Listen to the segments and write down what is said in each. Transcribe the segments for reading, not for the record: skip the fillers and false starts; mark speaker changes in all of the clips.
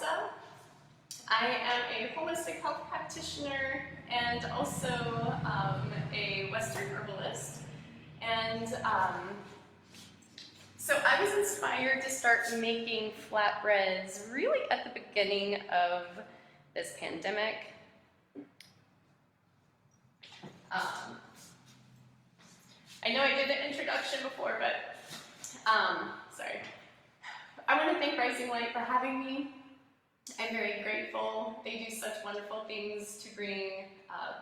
Speaker 1: Ratza. I am a holistic health practitioner and also a Western herbalist. And so I was inspired to start making flatbreads really at the beginning of this pandemic. I know I did the introduction before, but sorry. I want to thank Rising Light for having me. I'm very grateful. They do such wonderful things to bring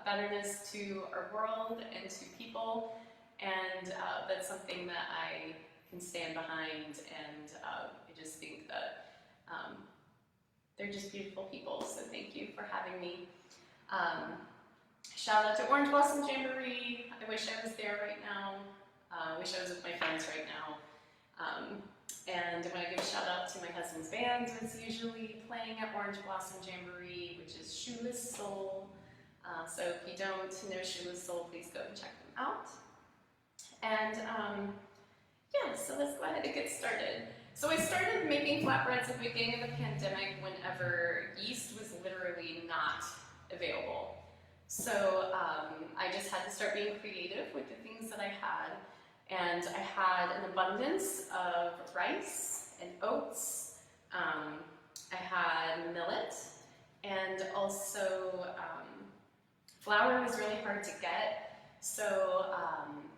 Speaker 1: betterness to our world and to people, and that's something that I can stand behind, and I just think that they're just beautiful people, so thank you for having me. Shout out to Orange Blossom Jamboree. I wish I was there right now. I wish I was with my friends right now. And I want to give a shout out to my husband's band, who's usually playing at Orange Blossom Jamboree, which is Shoeless Soul. So if you don't know Shoeless Soul, please go and check them out. And yeah, so let's go ahead and get started. So I started making flatbreads at the beginning of the pandemic whenever yeast was literally not available. So I just had to start being creative with the things that I had. And I had an abundance of rice and oats. I had millet, and also flour was really hard to get. So I'm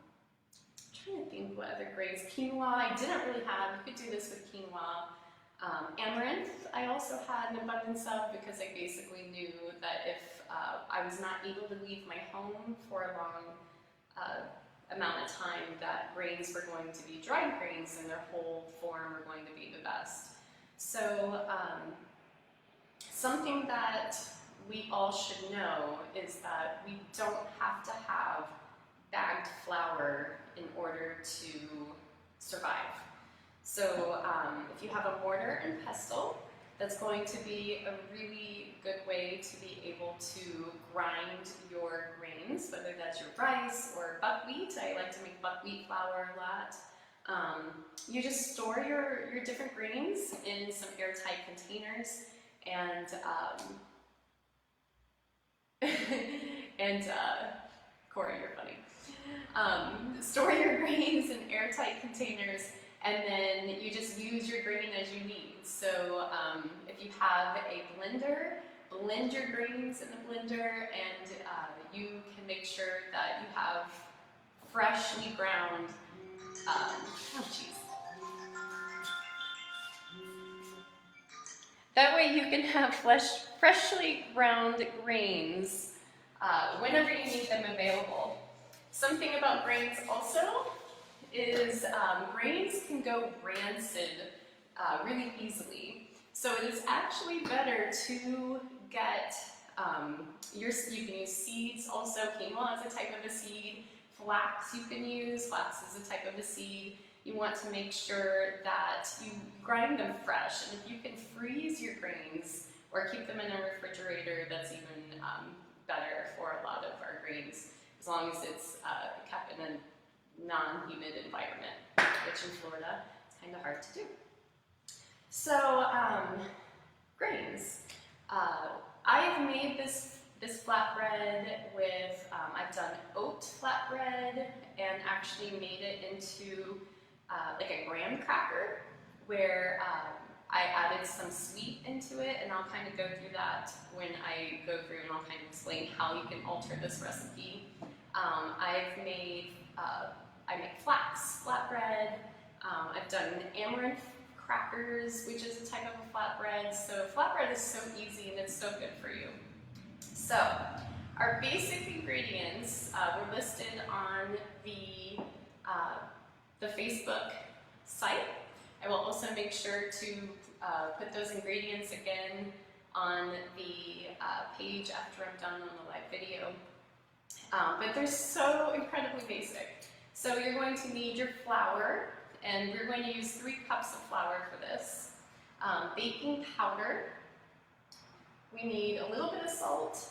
Speaker 1: trying to think what other grains. Quinoa I didn't really have. You could do this with quinoa. Amaranth I also had an abundance of, because I basically knew that if I was not able to leave my home for a long amount of time, that grains were going to be dried grains in their whole form were going to be the best. So something that we all should know is that we don't have to have bagged flour in order to survive. So if you have a mortar and pestle, that's going to be a really good way to be able to grind your grains, whether that's your rice or buckwheat. I like to make buckwheat flour a lot. You just store your different grains in some airtight containers, and Corey, you're funny. Store your grains in airtight containers, and then you just use your grain as you need. So if you have a blender, blend your grains in the blender, and you can make sure that you have freshly ground, That way you can have freshly ground grains whenever you need them available. Something about grains also is grains can go rancid really easily. So it is actually better to get you can use seeds also. Quinoa is a type of a seed. Flax you can use. Flax is a type of a seed. You want to make sure that you grind them fresh, and if you can freeze your grains or keep them in a refrigerator, that's even better for a lot of our grains, as long as it's kept in a non-humid environment, which in Florida is kind of hard to do. So grains. I've made this flatbread with, I've done oat flatbread and actually made it into like a graham cracker, where I added some sweet into it, and I'll kind of go through that when I go through, and I'll kind of explain how you can alter this recipe. I make flax flatbread. I've done amaranth crackers, which is a type of a flatbread. So flatbread is so easy and it's so good for you. So our basic ingredients were listed on the Facebook site. I will also make sure to put those ingredients again on the page after I'm done on the live video. But they're so incredibly basic. So you're going to need your flour, and we're going to use 3 cups of flour for this. Baking powder. We need a little bit of salt,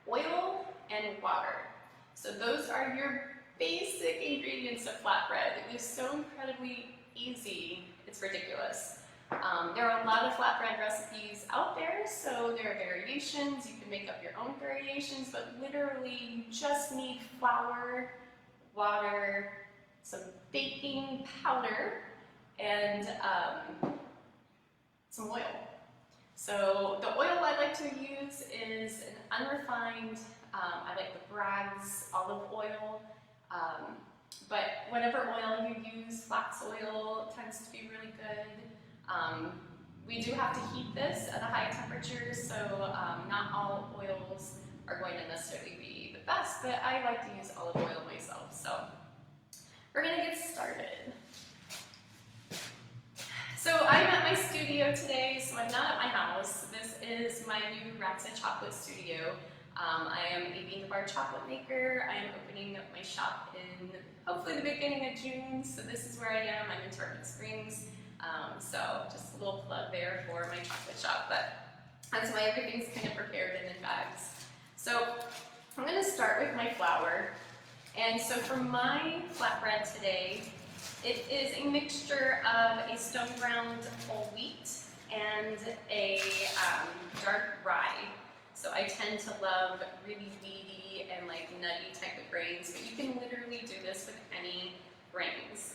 Speaker 1: oil, and water. So those are your basic ingredients of flatbread. It is so incredibly easy, it's ridiculous. There are a lot of flatbread recipes out there, so there are variations. You can make up your own variations, but literally you just need flour, water, some baking powder, and some oil. So the oil I like to use is an unrefined, I like the Bragg's olive oil, but whatever oil you use, flax oil tends to be really good. We do have to heat this at a high temperature, so not all oils are going to necessarily be the best, but I like to use olive oil myself. So we're going to get started. So I'm at my studio today, so I'm not at my house. This is my new Ratza chocolate studio. I am a bean to bar chocolate maker. I am opening up my shop in hopefully the beginning of June, so this is where I am. I'm in Tarpon Springs. So just a little plug there for my chocolate shop, but that's why everything's kind of prepared and in bags. So I'm going to start with my flour. And so for my flatbread today, it is a mixture of a stone ground whole wheat and a dark rye. So I tend to love really weedy and like nutty type of grains, but you can literally do this with any grains.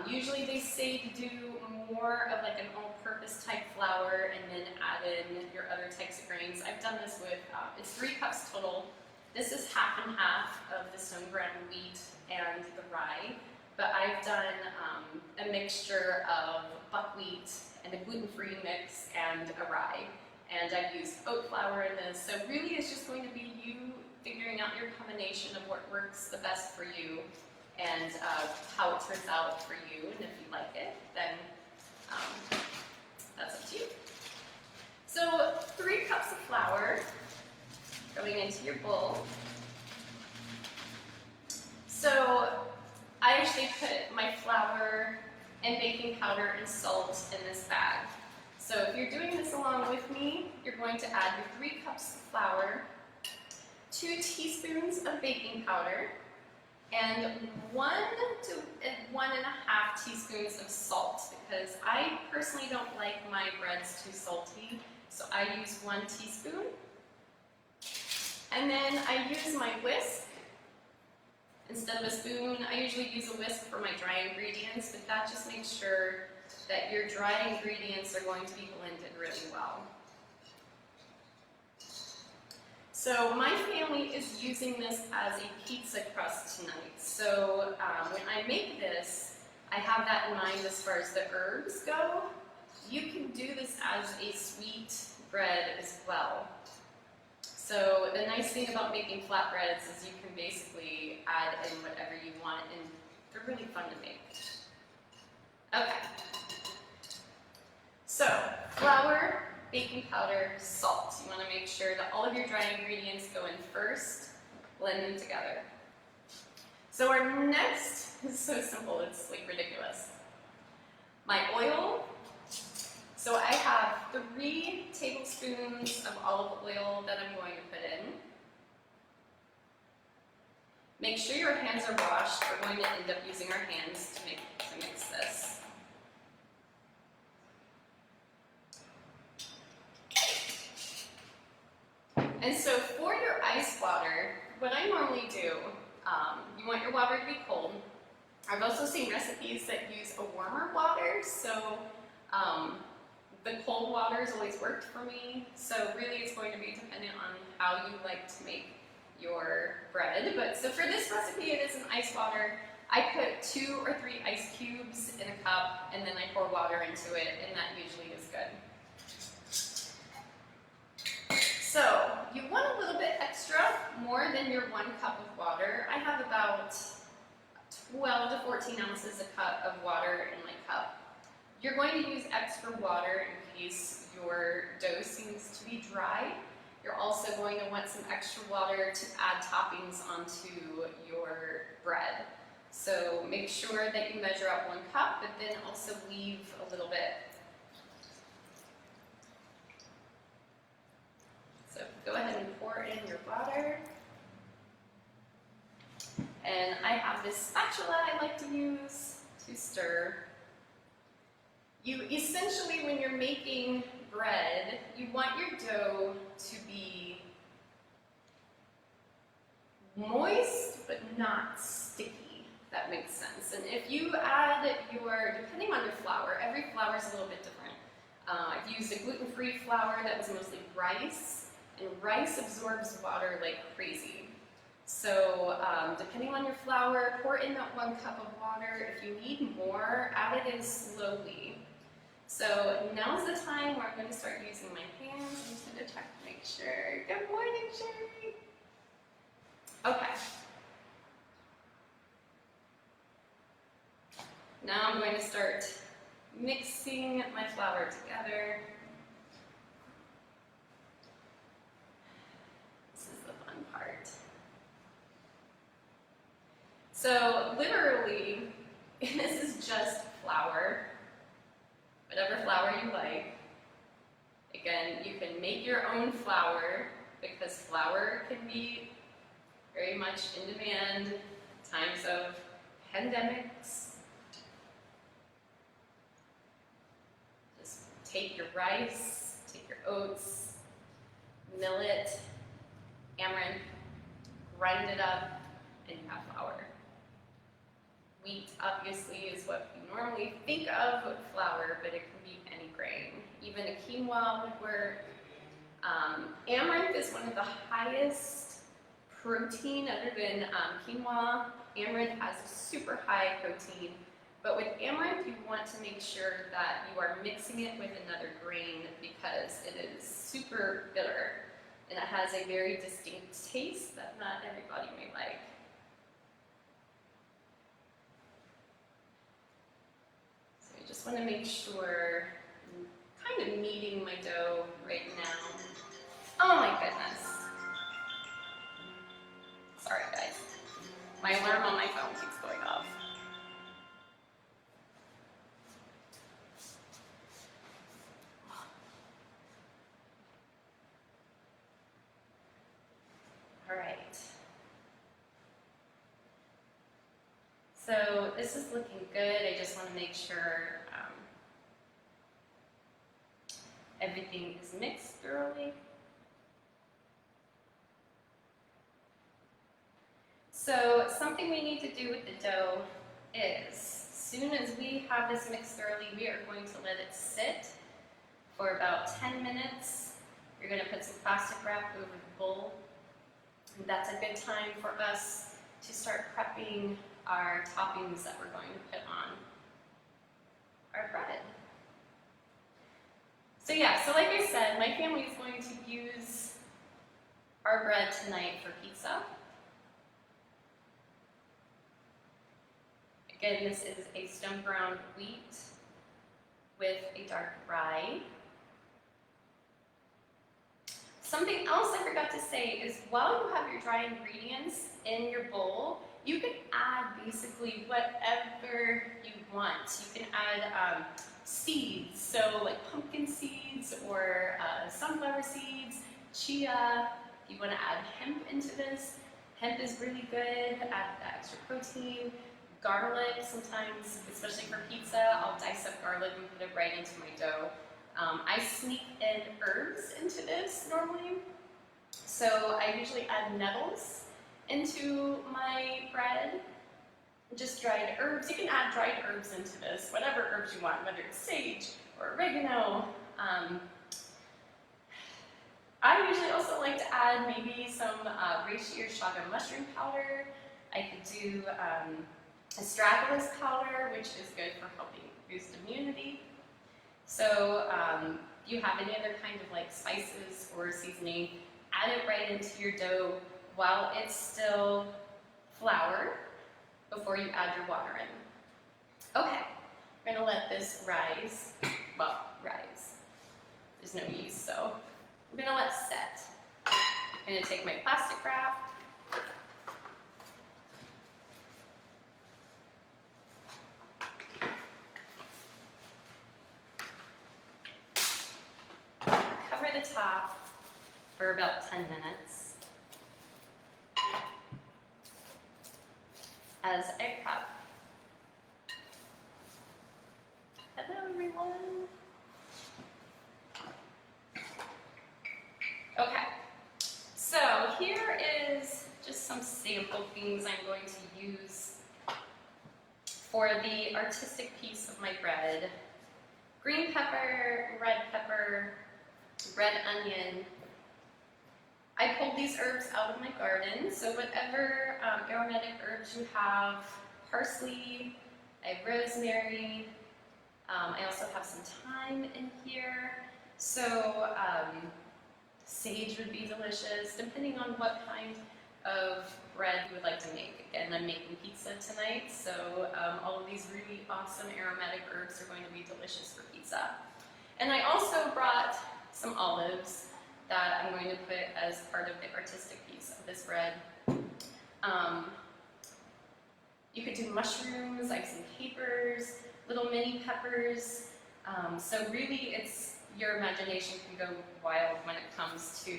Speaker 1: Usually they say to do more of like an all-purpose type flour and then add in your other types of grains. I've done this with, it's 3 cups total. This is half and half of the stone ground wheat and the rye, but I've done a mixture of buckwheat and a gluten-free mix and a rye. And I've used oat flour in this, so really it's just going to be you figuring out your combination of what works the best for you and how it turns out for you, and if you like it, then that's up to you. So 3 cups of flour going into your bowl. So I actually put my flour and baking powder and salt in this bag. So if you're doing this along with me, you're going to add your 3 cups of flour, 2 teaspoons of baking powder, and 1 to 1.5 teaspoons of salt, because I personally don't like my breads too salty, so I use 1 teaspoon. And then I use my whisk. Instead of a spoon, I usually use a whisk for my dry ingredients, but that just makes sure that your dry ingredients are going to be blended really well. So my family is using this as a pizza crust tonight. So when I make this, I have that in mind as far as the herbs go. You can do this as a sweet bread as well. So the nice thing about making flatbreads is you can basically add in whatever you want, and they're really fun to make. Okay. So flour, baking powder, salt. You want to make sure that all of your dry ingredients go in first, blend them together. So our next is so simple, it's like ridiculous. My oil. So I have 3 tablespoons of olive oil that I'm going to put in. Make sure your hands are washed. We're going to end up using our hands to mix this. And so for your ice water, what I normally do, you want your water to be cold. I've also seen recipes that use a warmer water, so the cold water has always worked for me. So really it's going to be dependent on how you like to make your bread. But so for this recipe, it is an ice water. I put 2 or 3 ice cubes in a cup, and then I pour water into it, and that usually is good. So you want a little bit extra, more than your 1 cup of water. I have about 12 to 14 ounces a cup of water in my cup. You're going to use extra water in case your dough seems to be dry. You're also going to want some extra water to add toppings onto your bread. So make sure that you measure out 1 cup, but then also leave a little bit. So go ahead and pour in your water. And I have this spatula I like to use to stir. You essentially, when you're making bread, you want your dough to be moist but not sticky, if that makes sense. And if you add depending on your flour, every flour is a little bit different. I've used a gluten-free flour that was mostly rice, and rice absorbs water like crazy. So depending on your flour, pour in that 1 cup of water. If you need more, add it in slowly. So now's the time where I'm going to start using my hands. I'm just going to check to make sure. Good morning, Sherry. Okay. Now I'm going to start mixing my flour together. This is the fun part. So literally, this is just flour, whatever flour you like. Again, you can make your own flour because flour can be very much in demand in times of pandemics. Just take your rice, take your oats, millet, amaranth, grind it up, and you have flour. Wheat, obviously, is what we normally think of with flour, but it can be any grain. Even a quinoa would work. Amaranth is one of the highest protein, other than quinoa. Amaranth has a super high protein, but with amaranth, you want to make sure that you are mixing it with another grain because it is super bitter, and it has a very distinct taste that not everybody may like. Just want to make sure I'm kind of kneading my dough right now. Oh my goodness. Sorry guys. My alarm on my phone keeps going off. All right. So this is looking good. I just want to make sure everything is mixed thoroughly. So something we need to do with the dough is, as soon as we have this mixed thoroughly, we are going to let it sit for about 10 minutes. You're going to put some plastic wrap over the bowl. And that's a good time for us to start prepping our toppings that we're going to put on our bread. So yeah, so like I said, my family is going to use our bread tonight for pizza. Again, this is a stone ground wheat with a dark rye. Something else I forgot to say is while you have your dry ingredients in your bowl, you can add basically whatever you want. You can add seeds, so like pumpkin seeds or sunflower seeds, chia. If you want to add hemp into this, hemp is really good, add the extra protein. Garlic, sometimes, especially for pizza, I'll dice up garlic and put it right into my dough. I sneak in herbs into this normally, so I usually add nettles into my bread, just dried herbs. You can add dried herbs into this, whatever herbs you want, whether it's sage or oregano. I usually also like to add maybe some reishi or chaga mushroom powder. I could do astragalus powder, which is good for helping boost immunity. So if you have any other kind of like spices or seasoning, add it right into your dough while it's still flour before you add your water in. Okay, we're gonna let this rise. Well, rise. There's no yeast, so we're gonna let it set. I'm gonna take my plastic wrap. Cover the top for about 10 minutes as I prep. Hello, everyone. everyone. Okay, so here is just some sample things I'm going to use for the artistic piece of my bread. Green pepper, red onion. I pulled these herbs out of my garden, so whatever aromatic herbs you have, parsley, I have rosemary, I also have some thyme in here, so sage would be delicious, depending on what kind of bread you would like to make. Again, I'm making pizza tonight, so all of these really awesome aromatic herbs are going to be delicious for pizza. And I also brought some olives that I'm going to put as part of the artistic piece of this bread. You could do mushrooms, like some capers, little mini peppers. So really, your imagination can go wild when it comes to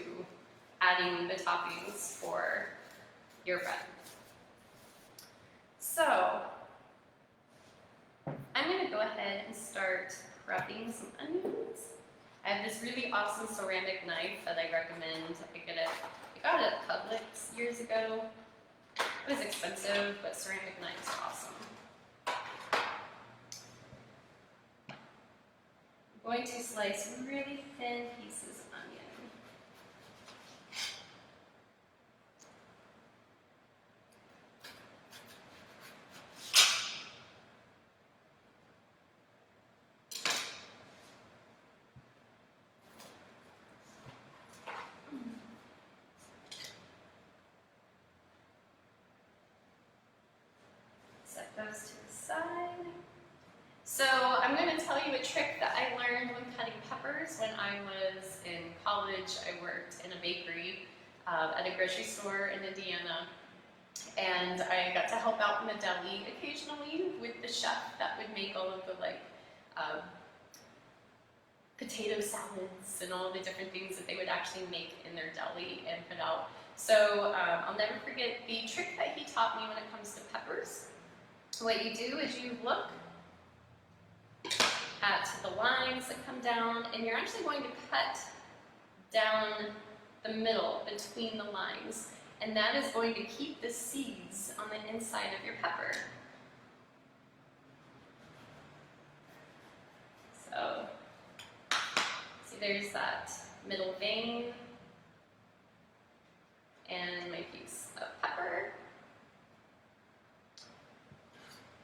Speaker 1: adding the toppings for your bread. So I'm going to go ahead and start prepping some onions. I have this really awesome ceramic knife that I recommend. I got it at Publix years ago. It was expensive, but ceramic knives are awesome. I'm going to slice really thin pieces of onion. Set those to the side. So I'm going to tell you a trick that I learned when cutting peppers. When I was in college, I worked in a bakery at a grocery store in Indiana, and I got to help out in the deli occasionally with the chef that would make all of the potato salads and all the different things that they would actually make in their deli and put out. So I'll never forget the trick that he taught me when it comes to peppers. What you do is you look at the lines that come down, and you're actually going to cut down the middle between the lines, and that is going to keep the seeds on the inside of your pepper. So, see, there's that middle vein and my piece of pepper.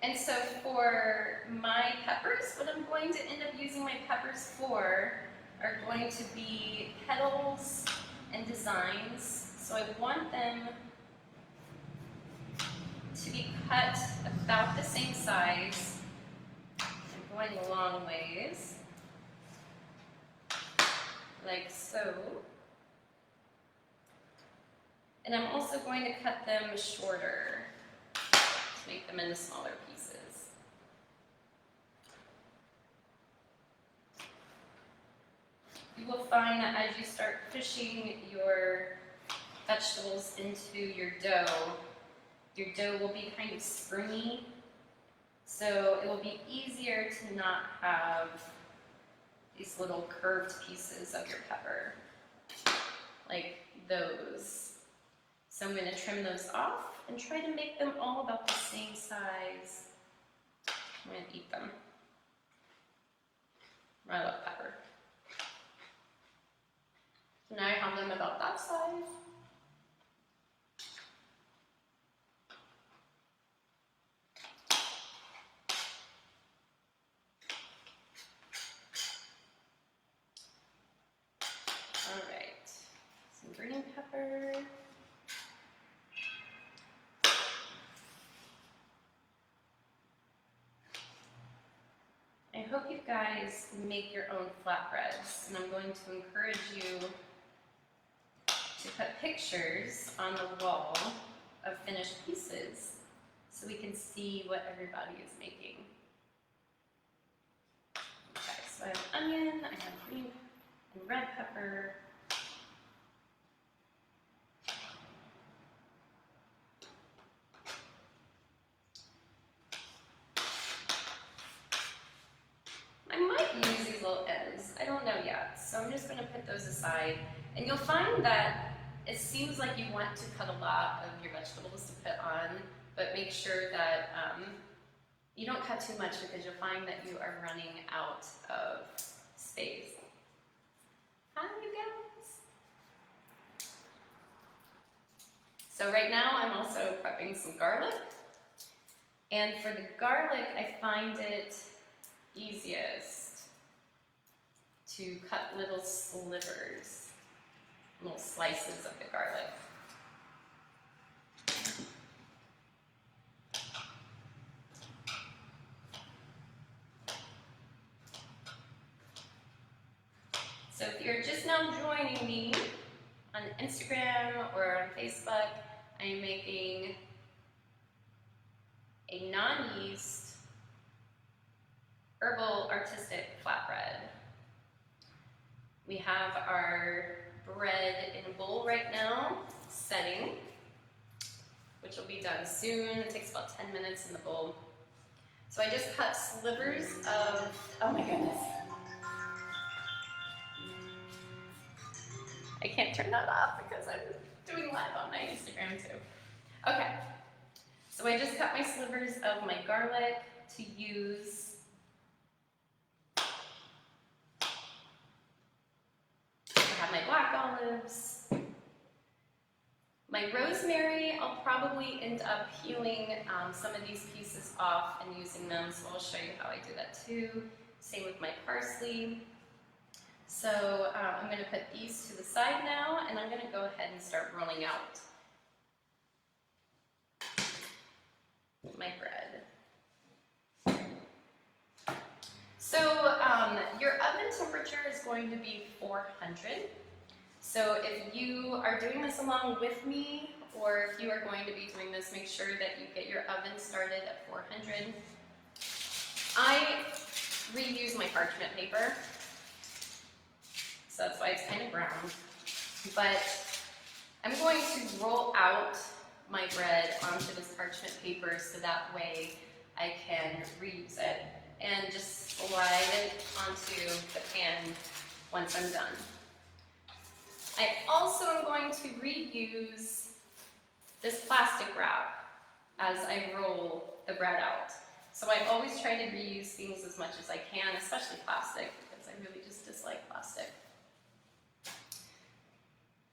Speaker 1: And so for my peppers, what I'm going to end up using my peppers for are going to be petals and designs. So I want them to be cut about the same size. I'm going a long ways, like so. And I'm also going to cut them shorter to make them into smaller pieces. You will find that as you start pushing your vegetables into your dough will be kind of springy, so it will be easier to not have these little curved pieces of your pepper, like those. So I'm going to trim those off and try to make them all about the same size. I'm going to eat them. I love pepper. So now I have them about that size. All right, some green pepper. I hope you guys make your own flatbreads, and I'm going to encourage you to put pictures on the wall of finished pieces so we can see what everybody is making. Okay, so I have onion, I have green and red pepper. I might so I'm just going to put those aside. And you'll find that it seems like you want to cut a lot of your vegetables to put on, but make sure that you don't cut too much because you'll find that you are running out of space. Hi, you guys. So right now I'm also prepping some garlic. And for the garlic, I find it easiest to cut little slivers, little slices of the garlic. So if you're just now joining me on Instagram or on Facebook, I am making a non-yeast herbal artistic flatbread. We have our bread in a bowl right now, setting, which will be done soon. It takes about 10 minutes in the bowl. So I just cut slivers of, oh my goodness. I can't turn that off because I'm doing live on my Instagram too. Okay, so I just cut my slivers of my garlic to use. I have my black olives. My rosemary, I'll probably end up peeling some of these pieces off and using them, so I'll show you how I do that too. Same with my parsley. So I'm going to put these to the side now, and I'm going to go ahead and start rolling out my bread. So your oven temperature is going to be 400. So if you are doing this along with me, or if you are going to be doing this, make sure that you get your oven started at 400. I reuse my parchment paper. So that's why it's kind of brown. But I'm going to roll out my bread onto this parchment paper so that way I can reuse it and just slide it onto the pan once I'm done. I also am going to reuse this plastic wrap as I roll the bread out. So I always try to reuse things as much as I can, especially plastic, because I really just dislike plastic.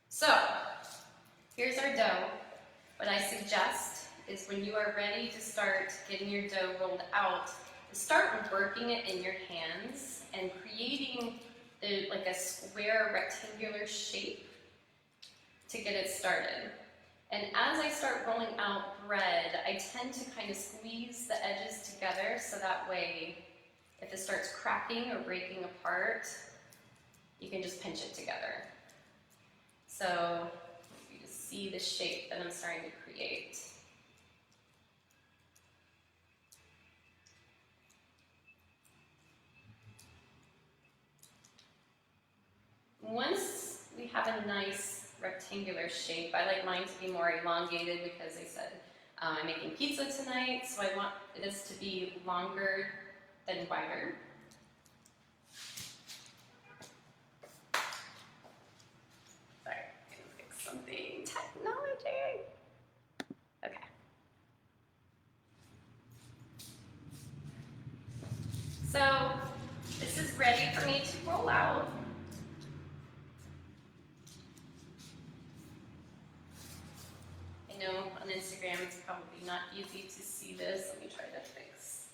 Speaker 1: So, here's our dough. What I suggest is when you are ready to start getting your dough rolled out, start working it in your hands and creating like a square rectangular shape to get it started. And as I start rolling out bread, I tend to kind of squeeze the edges together so that way if it starts cracking or breaking apart, you can just pinch it together. So you just see the shape that I'm starting to create. Once we have a nice rectangular shape, I like mine to be more elongated because I said I'm making pizza tonight, so I want this to be longer than wider. Sorry, I'm gonna fix something. Technology. Okay. So this is ready for me to roll out. I know on Instagram it's probably not easy to see this. Let me try to fix.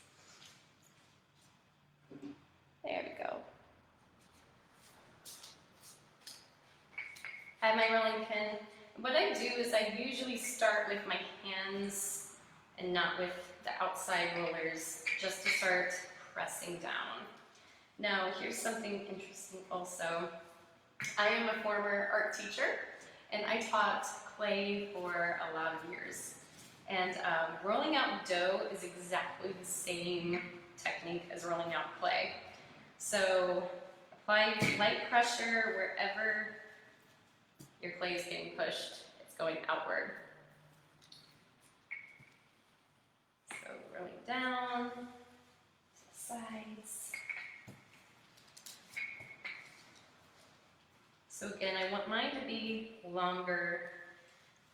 Speaker 1: There we go. I have my rolling pin. What I do is I usually start with my hands and not with the outside rollers, just to start pressing down. Now, here's something interesting also. I am a former art teacher, and I taught clay for a lot of years. And rolling out dough is exactly the same technique as rolling out clay. So apply light pressure wherever your clay is getting pushed, it's going outward. So rolling down to the sides. So again, I want mine to be longer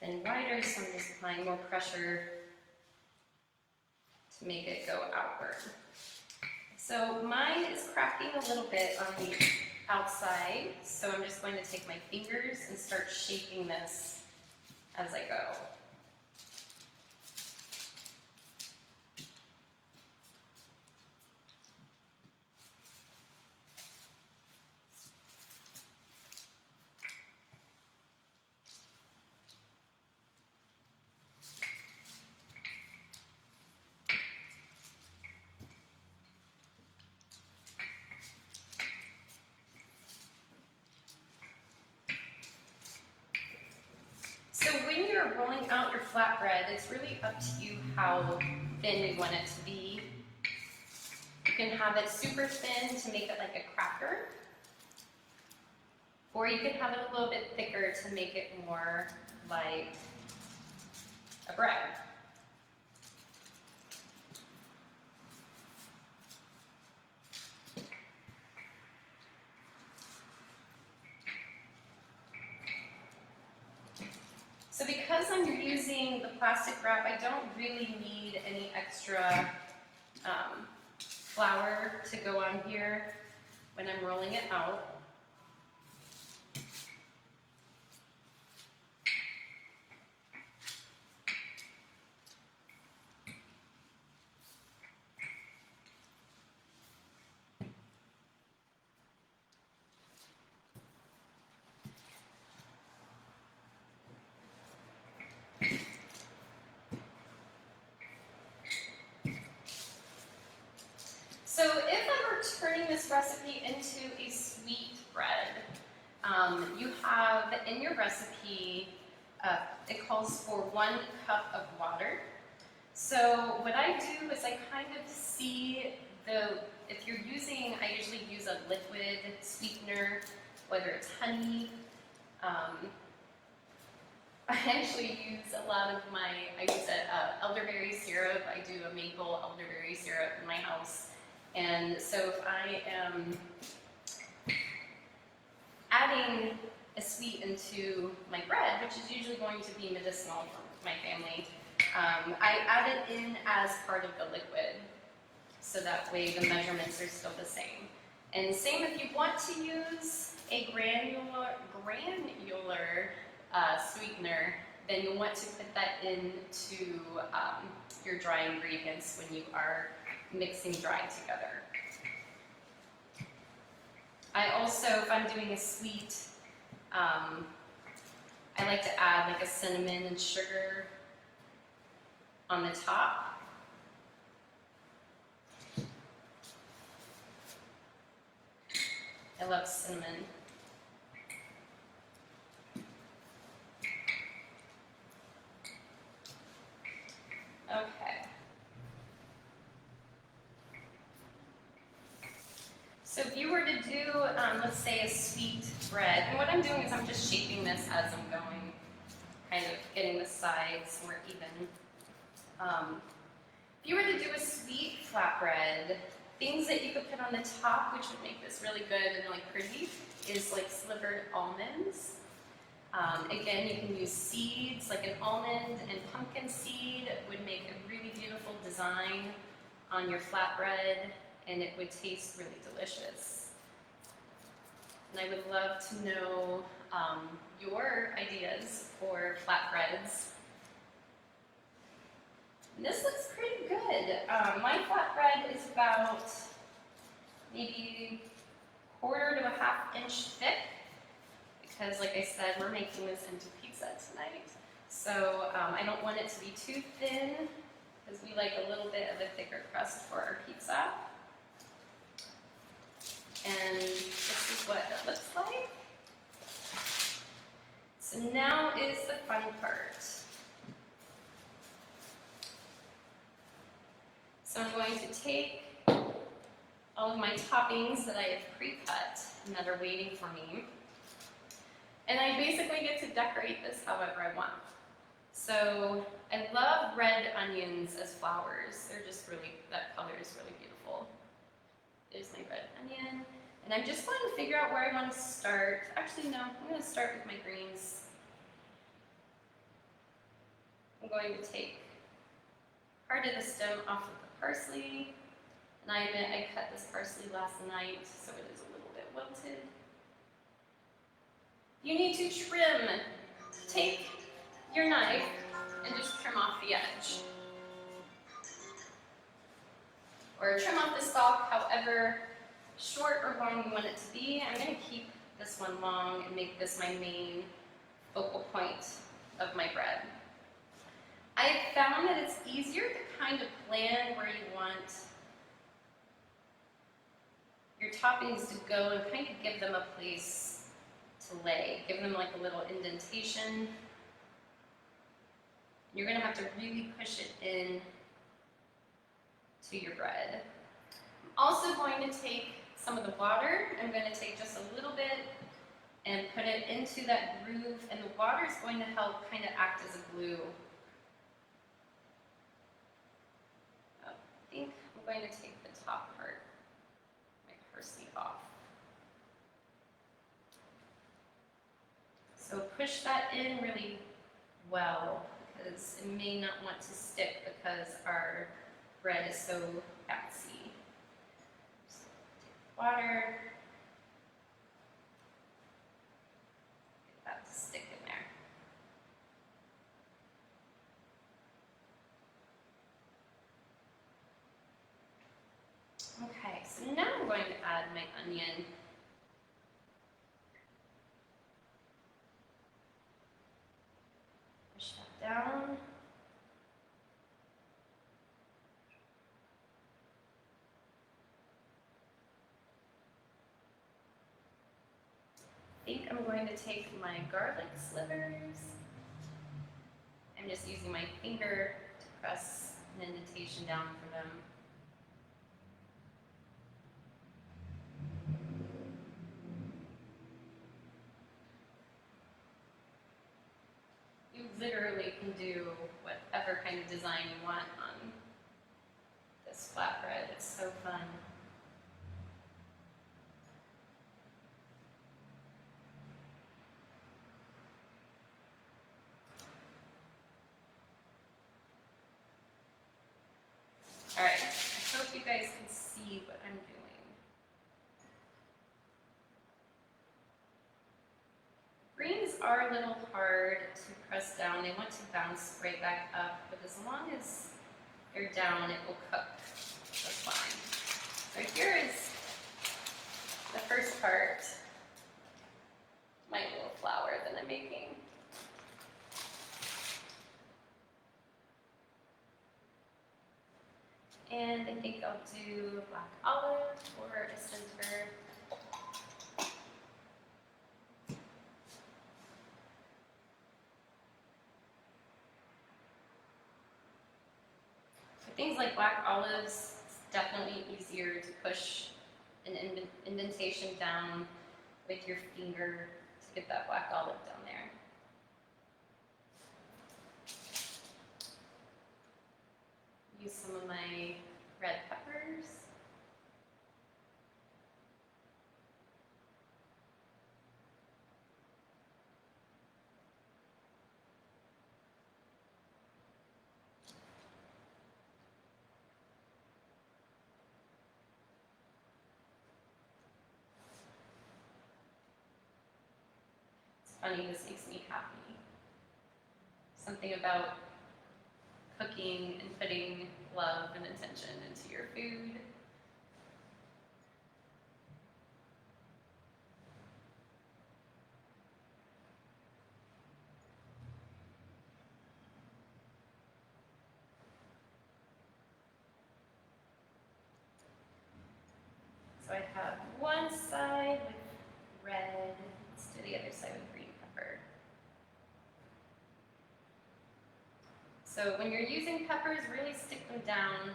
Speaker 1: than wider, so I'm just applying more pressure to make it go outward. So mine is cracking a little bit on the outside, so I'm just going to take my fingers and start shaping this as I go. So when you're rolling out your flatbread, it's really up to you how thin you want it to be. You can have it super thin to make it like a cracker, or you can have it a little bit thicker to make it more like a bread. So because I'm using the plastic wrap, I don't really need any extra flour to go on here when I'm rolling it out. So if I were turning this recipe into a sweet bread, you have in your recipe, it calls for 1 cup of water. So what I do is I kind of see if you're using, I usually use a liquid sweetener, whether it's honey. I actually use a lot of I use elderberry syrup. I do a maple elderberry syrup in my house. And so if I am adding a sweet into my bread, which is usually going to be medicinal for my family, I add it in as part of the liquid. So that way the measurements are still the same. And same if you want to use a granular sweetener, then you'll want to put that into your dry ingredients when you are mixing dry together. I also, if I'm doing a sweet, I like to add like a cinnamon and sugar on the top. I love cinnamon. Okay. So if you were to do, let's say a sweet bread, and what I'm doing is I'm just shaping this as I'm going, kind of getting the sides more even. If you were to do a sweet flatbread, things that you could put on the top, which would make this really good and really pretty, is like slivered almonds. Again, you can use seeds, like an almond and pumpkin seed would make a really beautiful design on your flatbread, and it would taste really delicious. And I would love to know your ideas for flatbreads. And this looks pretty good. My flatbread is about maybe 1/4 to a 1/2 inch thick, because like I said, we're making this into pizza tonight. So I don't want it to be too thin, because we like a little bit of a thicker crust for our pizza. And this is what it looks like. So now is the fun part. So I'm going to take all of my toppings that I have pre-cut and that are waiting for me, and I basically get to decorate this however I want. So I love red onions as flowers. They're just really, that color is really beautiful. There's my red onion. And I'm just going to figure out where I want to start. Actually, no, I'm going to start with my greens. I'm going to take part of the stem off of the parsley. And I admit I cut this parsley last night, so it is a little bit wilted. You need to trim. Take your knife and just trim off the edge. Or trim off the stalk however short or long you want it to be. I'm going to keep this one long and make this my main focal point of my bread. I have found that it's easier to kind of plan where you want your toppings to go and kind of give them a place to lay. Give them like a little indentation. You're going to have to really push it in to your bread. I'm also going to take some of the water. I'm going to take just a little bit and put it into that groove, and the water is going to help kind of act as a glue. I think I'm going to take the top part, my parsley, off. So push that in really well, because it may not want to stick because our bread is so bouncy. So take water, get that to stick in there. Okay, so now I'm going to add my onion. Push that down. I think I'm going to take my garlic slivers. I'm just using my finger to press an indentation down for them. You literally can do whatever kind of design you want on this flatbread. It's so fun. All right, I hope you guys can see what I'm doing. Greens are a little hard to press down. They want to bounce right back up, but as long as they're down, it will cook just fine. So here is the first part, my little flour that I'm making. And I think I'll do black olive for a center. For things like black olives, it's definitely easier to push an indentation down with your finger to get that black olive down there. Use some of my red peppers. It's funny, this makes me happy. Something about cooking and putting love and attention into your food. So I have one side with red, let's do the other side with green pepper. So when you're using peppers, really stick them down.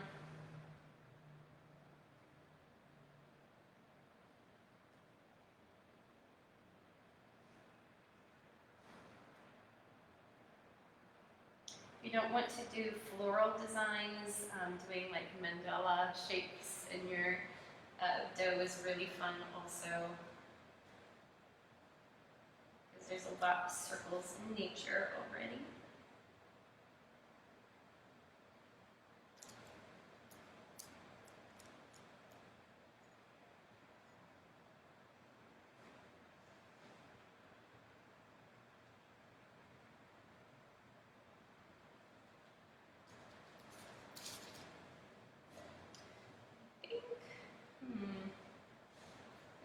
Speaker 1: You don't want to do floral designs, doing like mandala shapes in your dough is really fun also, because there's a lot of circles in nature already.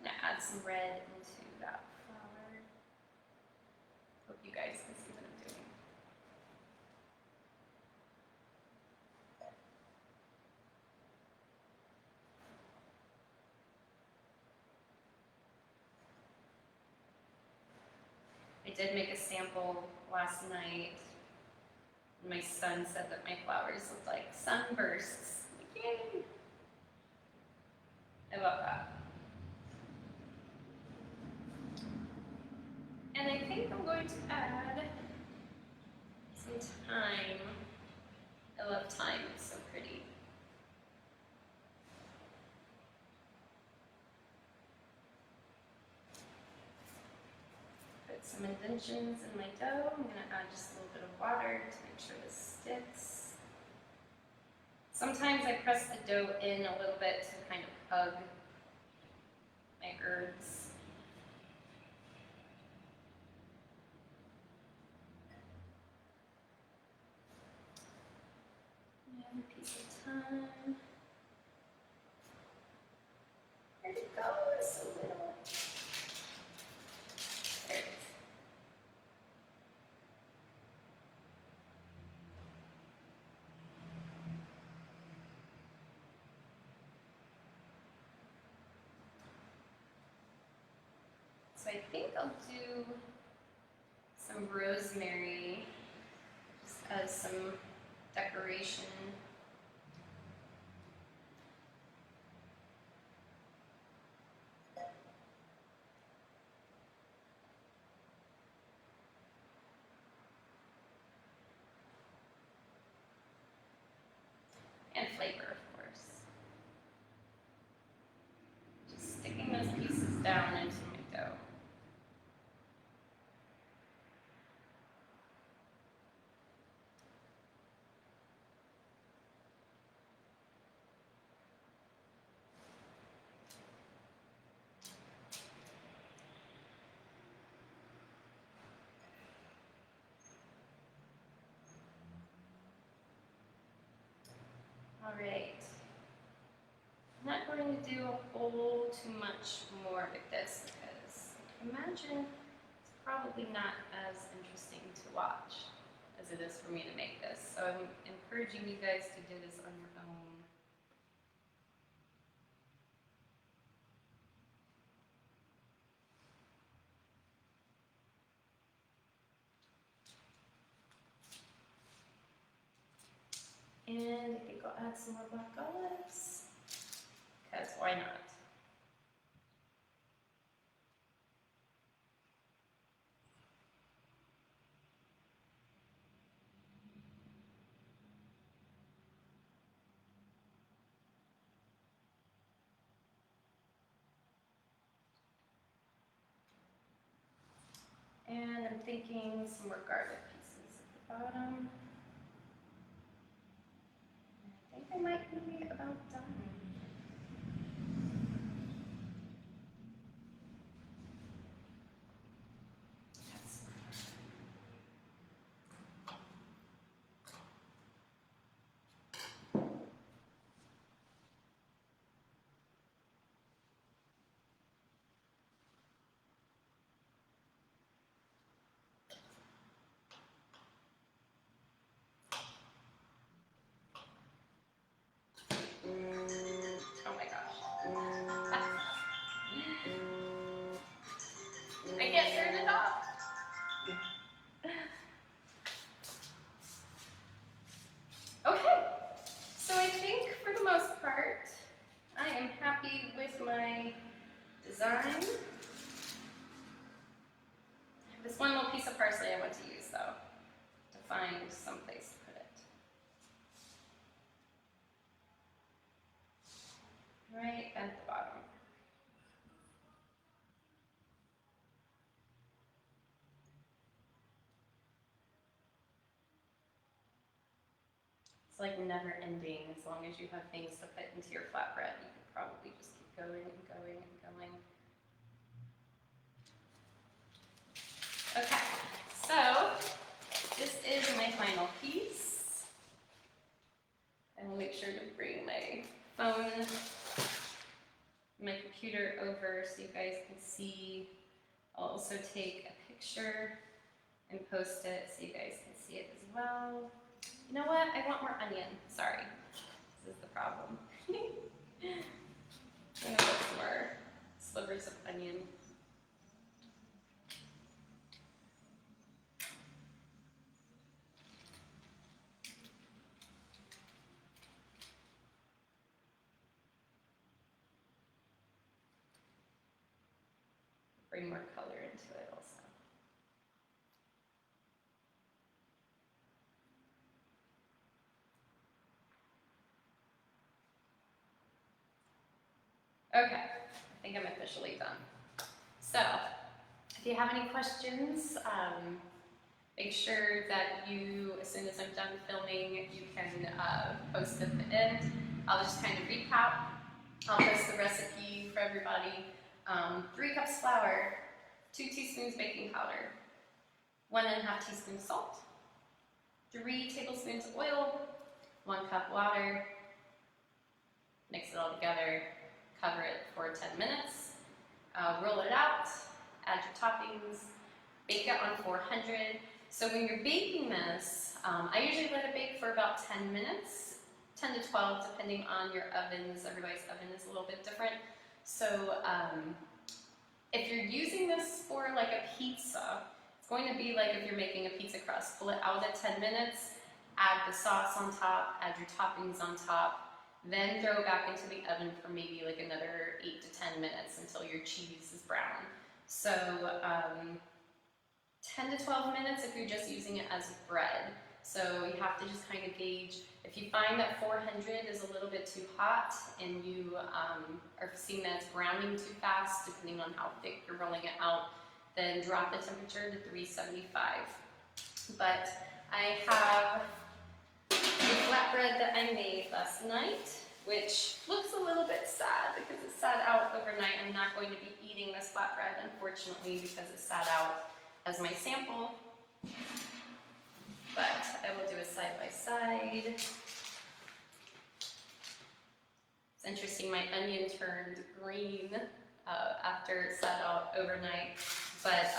Speaker 1: I'm gonna add some red into that flour. Hope you guys can see what I'm doing. I did make a sample last night. My son said that my flowers look like sunbursts. Like, yay! I love that. And I think I'm going to add some thyme. I love thyme, it's so pretty. Put some indentions in my dough. I'm going to add just a little bit of water to make sure this sticks. Sometimes I press the dough in a little bit to kind of hug my herbs. And a piece of thyme. Where'd it go? It's so little. There it is. So I think I'll do some rosemary just as some decoration. And flavor, of course. Just sticking those pieces down into my dough. All right. I'm not going to do a whole too much more with this because I imagine it's probably not as interesting to watch as it is for me to make this. So I'm encouraging you guys to do this on your own. And I think I'll add some more black olives, because why not? And I'm thinking some more garlic pieces at the bottom. I think I might be about done. Oh my gosh. I can't turn it off. Okay, so I think for the most part, I am happy with my design. This one little piece of parsley I want to use though, to find some place to put it. right at the bottom. It's like never ending. As long as you have things to put into your flatbread, you could probably just keep going and going and going. Okay, so this is my final piece. I will make sure to bring my phone, my computer over so you guys can see. I'll also take a picture and post it so you guys can see it as well. You know what? I want more onion. Sorry. This is the problem. I'm going to put some more slivers of onion. Bring more color into it also. Okay, I think I'm officially done. So, if you have any questions, make sure that you, as soon as I'm done filming, you can post at the end. I'll just kind of recap. I'll post the recipe for everybody. 3 cups flour, 2 teaspoons baking powder, 1.5 teaspoons salt, 3 tablespoons oil, 1 cup water. Mix it all together, cover it for 10 minutes, roll it out, add your toppings, bake it on 400. So when you're baking this, I usually let it bake for about 10 minutes, 10 to 12, depending on your ovens. Everybody's oven is a little bit different. So if you're using this for like a pizza, it's going to be like if you're making a pizza crust. Pull it out at 10 minutes, add the sauce on top, add your toppings on top, then throw it back into the oven for maybe like another 8 to 10 minutes until your cheese is brown. So 10 to 12 minutes if you're just using it as bread. So you have to just kind of gauge. If you find that 400 is a little bit too hot and you are seeing that it's browning too fast, depending on how thick you're rolling it out, then drop the temperature to 375. But I have the flatbread that I made last night, which looks a little bit sad because it sat out overnight. I'm not going to be eating this flatbread, unfortunately, because it sat out as my sample. But I will do a side by side. It's interesting, my onion turned green after it sat out overnight. But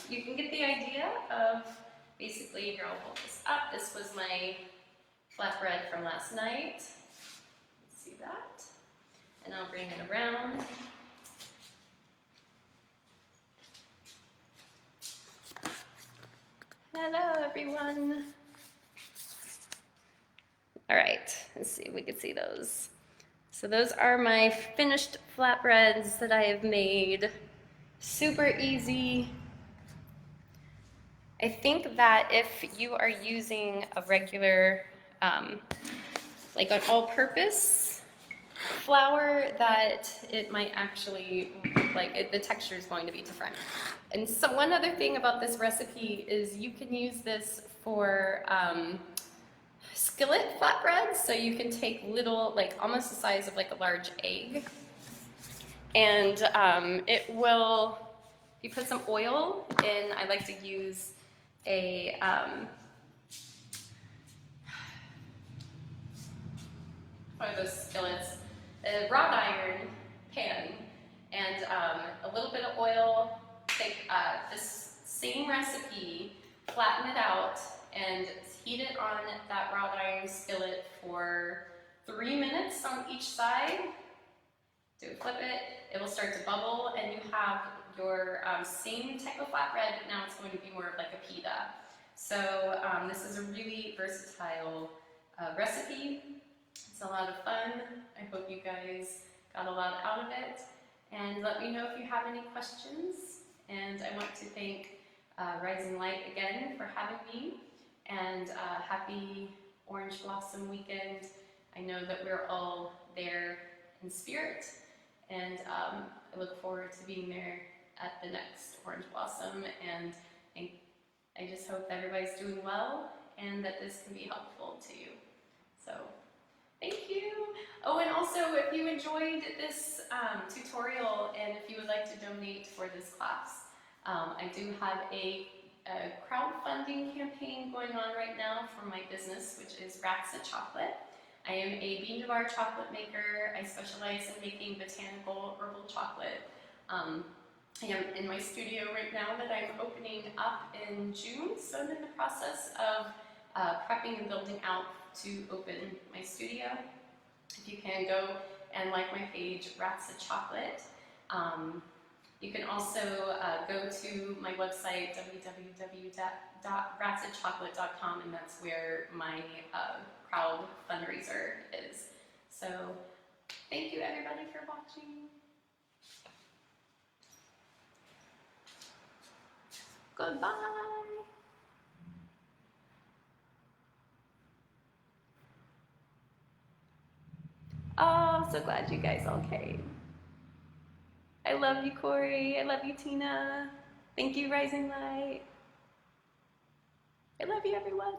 Speaker 1: you can get the idea of basically, here I'll hold this up. This was my flatbread from last night. See that? And I'll bring it around. Hello, everyone. All right, let's see if we can see those. So those are my finished flatbreads that I have made. Super easy. I think that if you are using a regular, like an all-purpose flour, that it might actually, the texture is going to be different. And so one other thing about this recipe is you can use this for skillet flatbreads. So you can take little, like almost the size of like a large egg, and it will, you put some oil in. I like to use a one of those skillets, a wrought iron pan, and a little bit of oil. Take this same recipe, flatten it out, and heat it on that wrought iron skillet for 3 minutes on each side. Flip it, it will start to bubble, and you have your same type of flatbread, but now it's going to be more of like a pita. So this is a really versatile recipe. It's a lot of fun. I hope you guys got a lot out of it. And let me know if you have any questions. And I want to thank Rising Light again for having me. And happy Orange Blossom weekend. I know that we're all there in spirit. And I look forward to being there at the next Orange Blossom, and I just hope that everybody's doing well and that this can be helpful to you. So, thank you. Oh, and also if you enjoyed this tutorial and if you would like to donate for this class, I do have a crowdfunding campaign going on right now for my business, which is Ratza Chocolate. I am a bean-to-bar chocolate maker. I specialize in making botanical herbal chocolate. I am in my studio right now that I'm opening up in June, so I'm in the process of prepping and building out to open my studio. If you can go and like my page, Ratza Chocolate. You can also go to my website, www.ratzachocolate.com, and that's where my crowd fundraiser is. So thank you everybody for watching. Goodbye. Oh, I'm so glad you guys all came. I love you, Corey. I love you, Tina. Thank you, Rising Light. I love you, everyone.